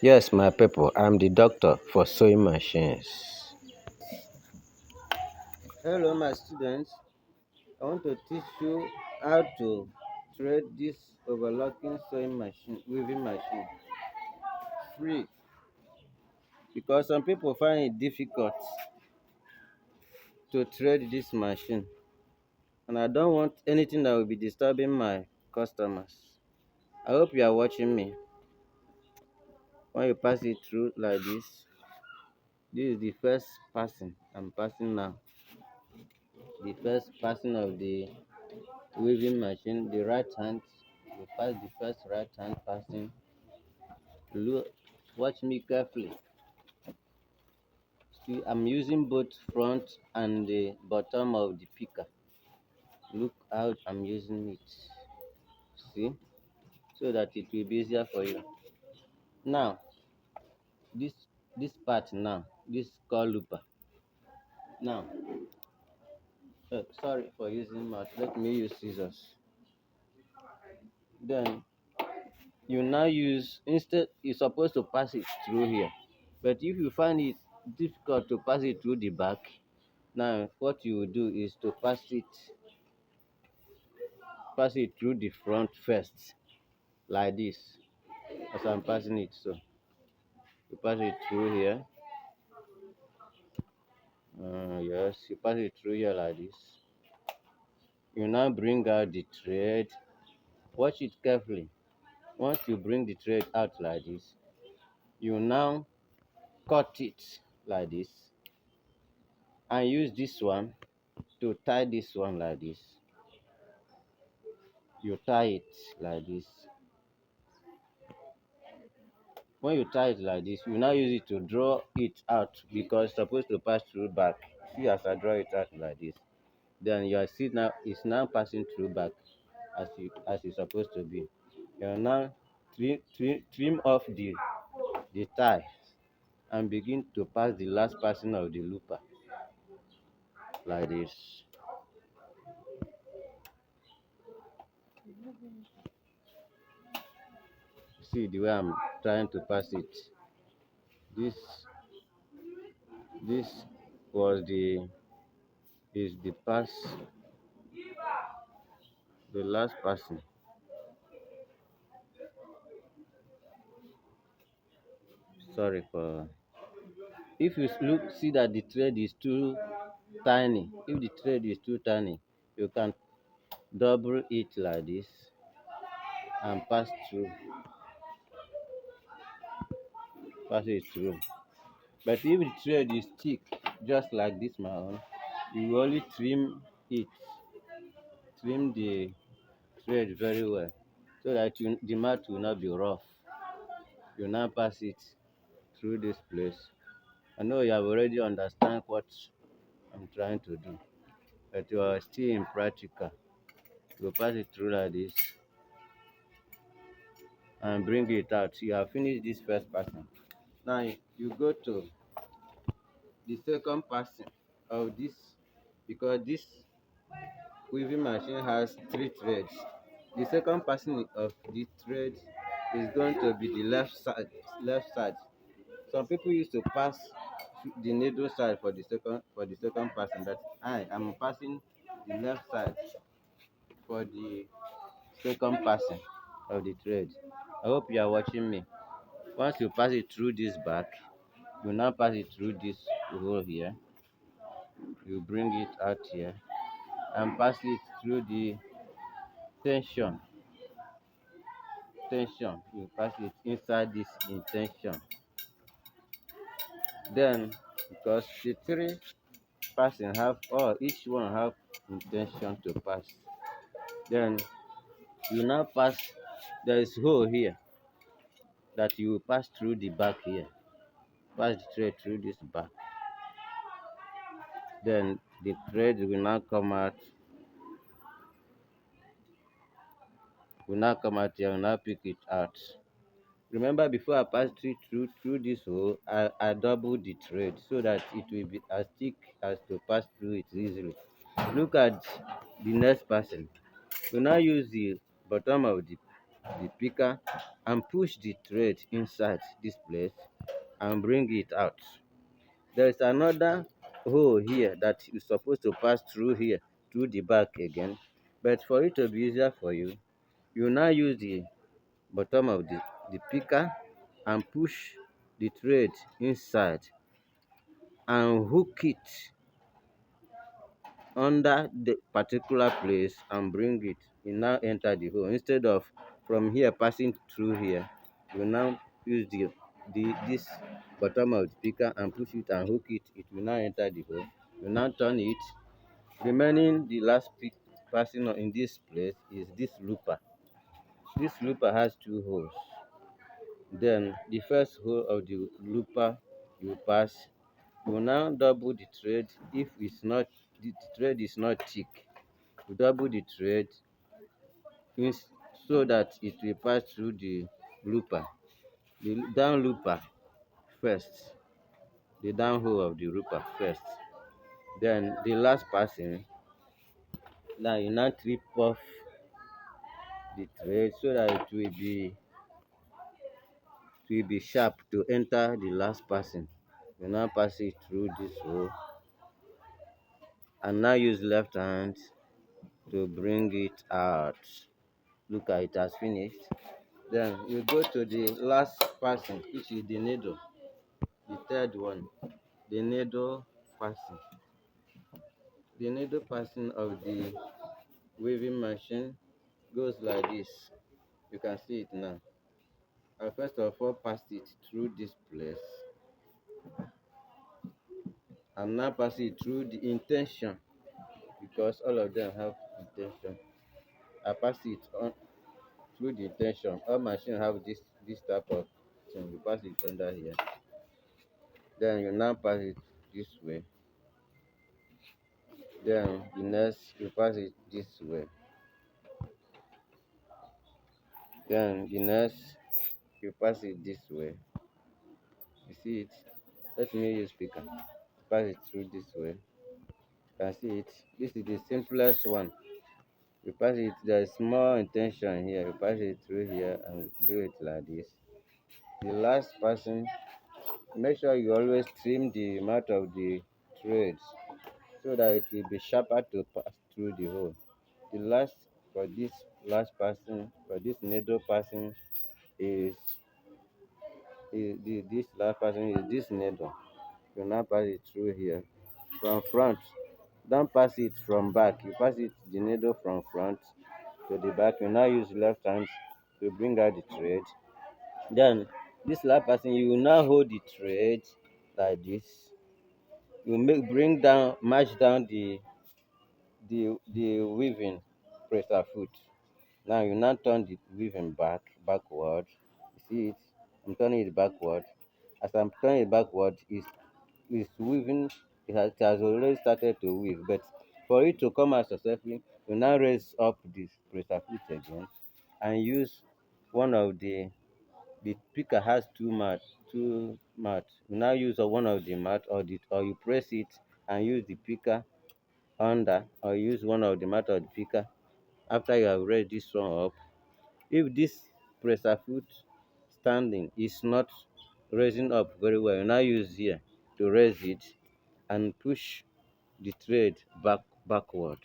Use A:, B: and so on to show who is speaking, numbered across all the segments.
A: Yes, my people, I'm the doctor for sewing machines.
B: Hello, my students. I want to teach you how to thread this overlocking sewing machine, weaving machine, free. Because some people find it difficult to thread this machine, and I don't want anything that will be disturbing my customers. I hope you are watching me. When you pass it through like this is the first passing I'm passing now. The first passing of the weaving machine, the right hand. You pass the first right hand passing. Look, watch me carefully. See, I'm using both front and the bottom of the picker. Look how I'm using it. See, so that it will be easier for you. Now, this this part now, this is called looper. Now, sorry for using mouth. Let me use scissors. Then you now use, instead you're supposed to pass it through here, but if you find it difficult to pass it through the back, now what you will do is to pass it through the front first, like this, as I'm passing it. So you pass it through here. Yes, you pass it through here like this. You now bring out the thread. Watch it carefully. Once you bring the thread out like this, you now cut it like this and use this one to tie this one like this. You tie it like this. When you tie it like this, you now use it to draw it out, because it's supposed to pass through back. See, as I draw it out like this, then your seat now is now passing through back, as it's supposed to be. You now trim off the tie and begin to pass the last passing of the looper like this. See the way I'm trying to pass it. This this was the is the pass, the last passing. Sorry for, if you look, see that the thread is too tiny. If the thread is too tiny, you can double it like this and pass it through. But if the thread is thick, just like this my own, you will only trim the thread very well, so that the mat will not be rough. You now pass it through this place. I know you have already understand what I'm trying to do, but you are still in practical. You pass it through like this and bring it out. You have finished this first passing. Now you go to the second passing of this, because this weaving machine has three threads. The second passing of the thread is going to be the left side. Left side. Some people used to pass the needle side for the second passing, but I am passing the left side for the second passing of the thread. I hope you are watching me. Once you pass it through this back, you now pass it through this hole here. You bring it out here and pass it through the tension. You pass it inside this intention. Then, because the three passing have, or each one have intention to pass, then you now pass. There is hole here that you will pass through the back here. Pass the thread through this back. Then the thread will now come out here. Will now pick it out. Remember, before I pass through this hole, I double the thread so that it will be as thick as to pass through it easily. Look at the next person. We now use the bottom of the the picker and push the thread inside this place and bring it out. There is another hole here that is supposed to pass through here, through the back again. But for it to be easier for you, you now use the bottom of the picker and push the thread inside and hook it under the particular place and bring it. You now enter the hole. Instead of from here passing through here, you now use the this bottom of the picker and push it and hook it. It will now enter the hole. You now turn it. Remaining the last passing in this place is this looper. This looper has two holes. Then the first hole of the looper you pass, you now double the thread. If it's not, the thread is not thick, you double the thread so that it will pass through the looper, the down looper first, the down hole of the looper first. Then the last passing, now you now trip off the thread so that it will be sharp to enter the last passing. You now pass it through this hole and now use left hand to bring it out. Look at it has finished. Then you go to the last passing, which is the needle, the third one, the needle passing. The needle passing of the weaving machine goes like this. You can see it now. I first of all pass it through this place and now pass it through the intention because all of them have intention. I pass it on through the intention. All machines have this type of thing. You pass it under here. Then you now pass it this way. Then the next you pass it this way. Then the next you pass it this way. You see it? Let me use speaker. Pass it through this way. You can see it. This is the simplest one. You pass it, there's more intention here. You pass it through here and do it like this. The last passing, make sure you always trim the amount of the threads so that it will be sharper to pass through the hole. The last for this last passing, for this needle passing is, this last passing is this needle. You now pass it through here from front. Don't pass it from back. You pass it the needle from front to the back. You now use left hand to bring out the thread. Then this last passing, you will now hold the thread like this. You bring down, match down the weaving presser foot. Now you now turn the weaving backward. You see it? I'm turning it backward. As I'm turning it backward, it's weaving. It has already started to weave, but for it to come out successfully, you now raise up this presser foot again and use one of the picker has two mat. You now use one of the mat or you press it and use the picker under or use one of the mat or the picker after you have raised this one up. If this presser foot standing is not raising up very well, you now use here to raise it and push the thread backward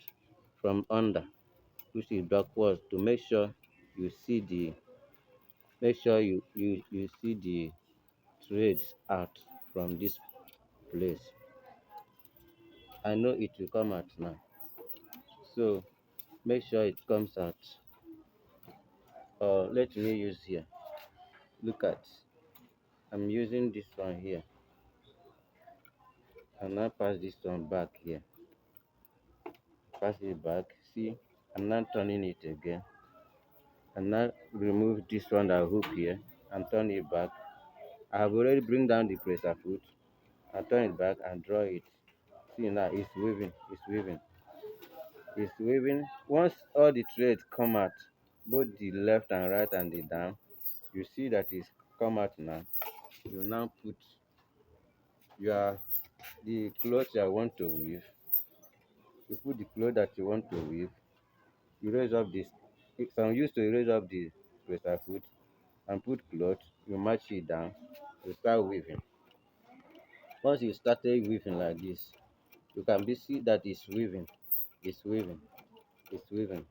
B: from under. Push it backwards to you see the make sure you see the threads out from this place. I know it will come out now. So make sure it comes out. Or let me use here. Look at, I'm using this one here and now pass this one back here. Pass it back. See, I'm now turning it again. And now remove this one that hook here and turn it back. I have already bring down the presser foot and turn it back and draw it. See now it's weaving, it's weaving, it's weaving. Once all the threads come out, both the left and right and the down, you see that it's come out now. You now put your the cloth you want to weave. You put the cloth that you want to weave. You raise up this. Some used to raise up the place I put and put cloth, you match it down, you start weaving. Once you started weaving like this, you can be see that it's weaving, it's weaving, it's weaving.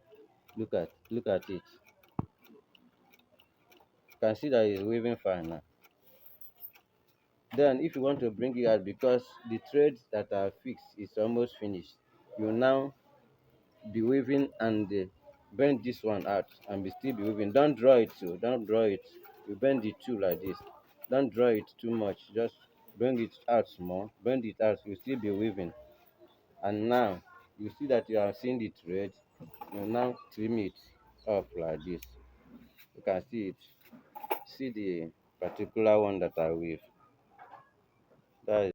B: Look at it. You can see that it's weaving fine now. Then if you want to bring it out because the threads that are fixed is almost finished, you now be weaving and bend this one out and be still be weaving. Don't draw it too, don't draw it. You bend it too like this. Don't draw it too much, just bring it out small, bend it out, you still be weaving. And now you see that you are seeing the thread, you now trim it off like this. You can see it, see the particular one that I weave. That is